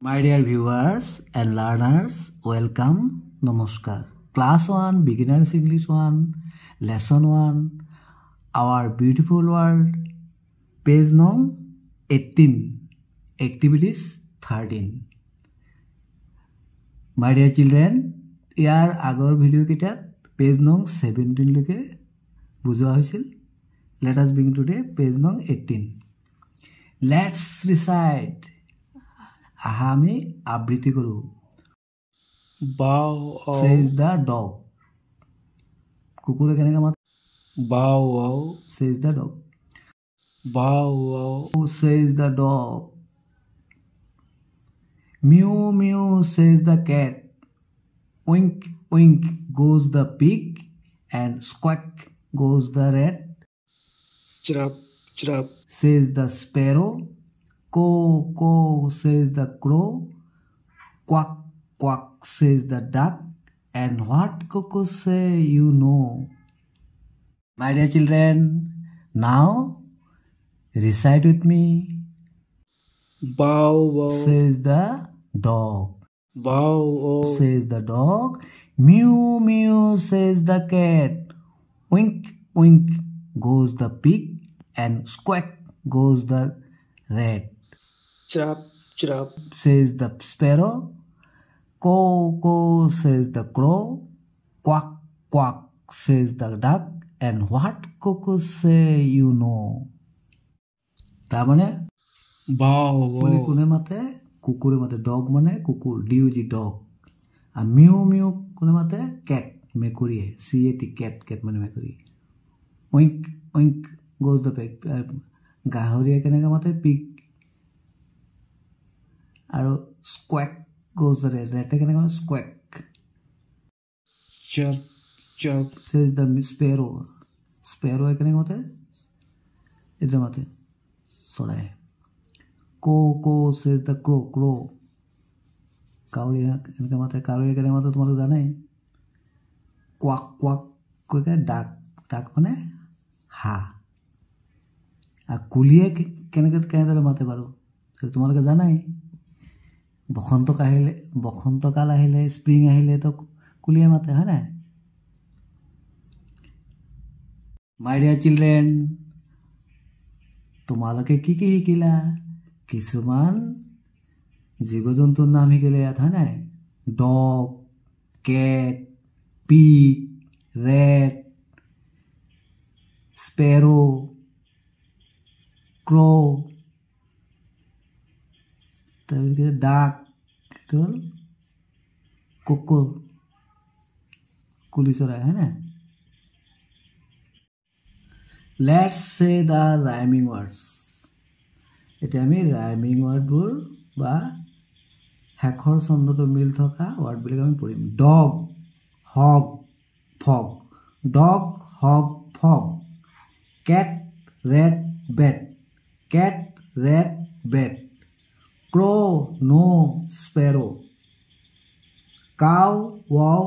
My dear viewers and learners, welcome, namaskar. Class 1, Beginners English 1, Lesson 1, Our Beautiful World, page number 18, Activities 13. My dear children, ইয়াৰ আগৰ video কেইটাত page number 17 লৈকে বুজোৱা হৈছিল. Let us begin today, page number 18. Let's recite. আমি আবৃত্তি কৰো. Bow wow, says the dog. কুকুৰে কেনেকৈ মাতে? bow wow, says the dog. bow wow, says the dog. Mew mew says the cat. Wink wink goes the pig, and squawk goes the rat. chirap chirap, Says the sparrow. Caw caw says the crow. Quack quack says the duck. And what cuckoo say you know. My dear children, now recite with me. bow wow, Says the dog. bow wow, Says the dog. Mew mew says the cat. Wink wink goes the pig. And squawk goes the rat. chirap chirap, Says the sparrow. Caw caw says the crow. Quack quack says the duck. And what cuckoo say you know. তাৰমানে bow কোনে wow, কোনে মাতে? কুকুৰে মাতে. Dog মানে কুকুৰ, ডিউজি dog. আৰু mu mu কোনে মাতে? কেট, মেকুৰীয়ে. CAT কেট, কেট মানে মেকুৰী. Wink wink goes the peg, গাহৰিয়ে কেনেকৈ মাতে? পিগ. আৰু স্কুৱেক গ'জ দ্য ৰেট, ৰেটে কেনেকৈ মাতে? স্কুৱেক. chirp chirp, says the sparrow. স্পেৰ'য়ে কেনেকৈ মাতে? এইটো মাতে চৰাই. কো কো says the crow. ক্ৰ'. কাউৰীয়ে এনেকৈ মাতে. কাউৰীয়ে কেনেকৈ মাতে তোমালোক জানে? কোৱাক কোৱাক কৈ ডাক. ডাক মানে হাঁহ. আৰু কুলিয়ে কেনেদৰে মাতে বাৰু? তোমালোকে জানাই. বসন্তকাল আহিলে, স্প্ৰিং আহিলেতো কুলিয়ে মাতে, হয় নাই? মাই ডিয়াৰ চিলড্ৰেন, তোমালোকে কি কি শিকিলা? কিছুমান জীৱ জন্তুৰ নাম শিকিলে ইয়াত, হয় নাই? ডগ, কেট, পিগ, ৰেট, স্পেৰো, ক্ৰ', তাৰপিছত ডাক, এইটো হ'ল কুকু, কুলি চৰাই, হয় নাই? Let's say the rhyming words. এতিয়া আমি ৰাইমিং ৱাৰ্ডবোৰ বা শেষৰ ছন্দটো মিল থকা ৱাৰ্ডবিলাক আমি পঢ়িম. Dog, hog, fog. Dog, hog, fog. Cat, rat, bat. Cat, rat, bat. Crow', no, sparrow. Cow, wow,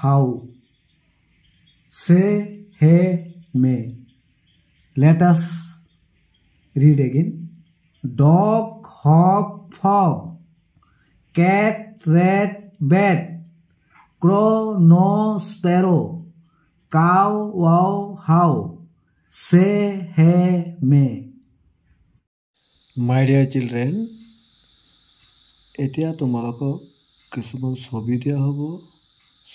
how. Say, hay, May. Let us read again. Dog, hog, frog. Cat, rat, bat. Crow, no, sparrow. Cow, wow, how. Say, hey, may. my dear children, এতিয়া তোমালোকক কিছুমান ছবি দিয়া হ'ব.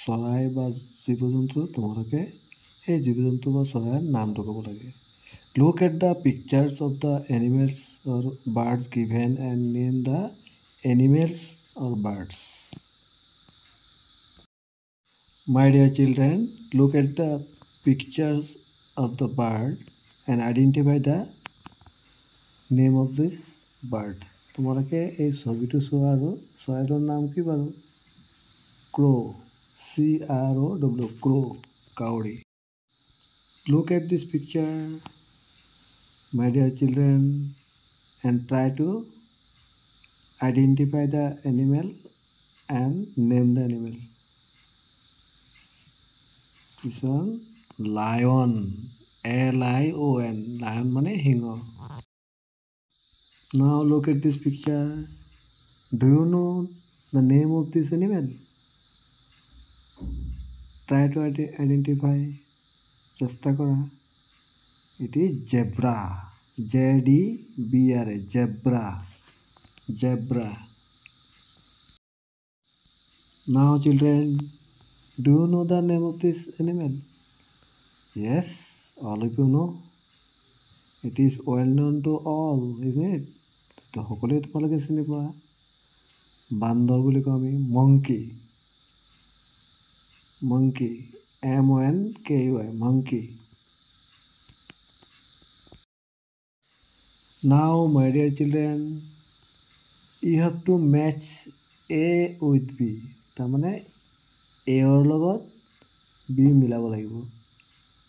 চৰাই বা জীৱ জন্তু, তোমালোকে সেই জীৱ জন্তু বা চৰাইৰ নামটো ক'ব লাগে. Look at the pictures of the animals or birds given and name the animals or birds. My dear children, look at the pictures of the bird and identify the name of this bird. তোমালোকে এই ছবিটো চোৱা আৰু চৰাইটোৰ নাম কি বাৰু? ক্ৰ', CROW, ক্ৰ', কাউৰী. Look at this picture, my dear children, and try to identify the animal and name the animal. This one, lion, LION, lion মানে সিংহ. Now look at this picture Do you know the name of this animal? Try to identify. চেষ্টা কৰা. It is zebra. ZEBRA. Zebra. Zebra. Now, children, do you know the name of this animal? Yes, all of you know. It is well known to all, isn't it? তো সকলোৱে তোমালোকে চিনি পোৱা. বান্দৰ বুলি কওঁ আমি monkey. Monkey. MONKEY. Monkey. Now, my dear children, you have to match A with B. তাৰমানে এৰ লগত বি মিলাব লাগিব.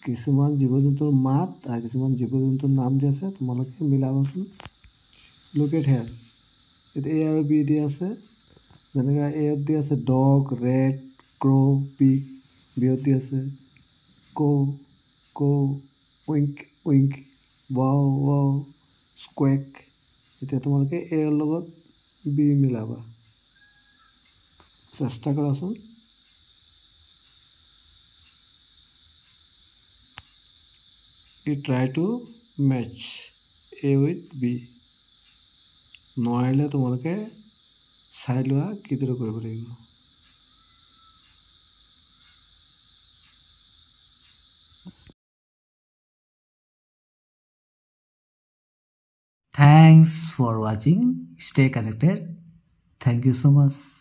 কিছুমান জীৱ জন্তুৰ মাত আৰু কিছুমান জীৱ জন্তুৰ নাম দি আছে, তোমালোকে মিলাবাচোন. Look at here. এতিয়া A আৰু B দি আছে. যেনেকৈ এত দি আছে ডগ, ৰেট, ক্ৰ, পিগ. বিত দি আছে কো, উইংক, ৱাও, স্কুৱেক. এতিয়া তোমালোকে এৰ লগত বি মিলাবা. চেষ্টা কৰাচোন. You try to match A with B. নোৱাৰিলে তোমালোকে চাই লোৱা কিদৰে কৰিব লাগিব. Thanks for watching. Stay connected. Thank you so much.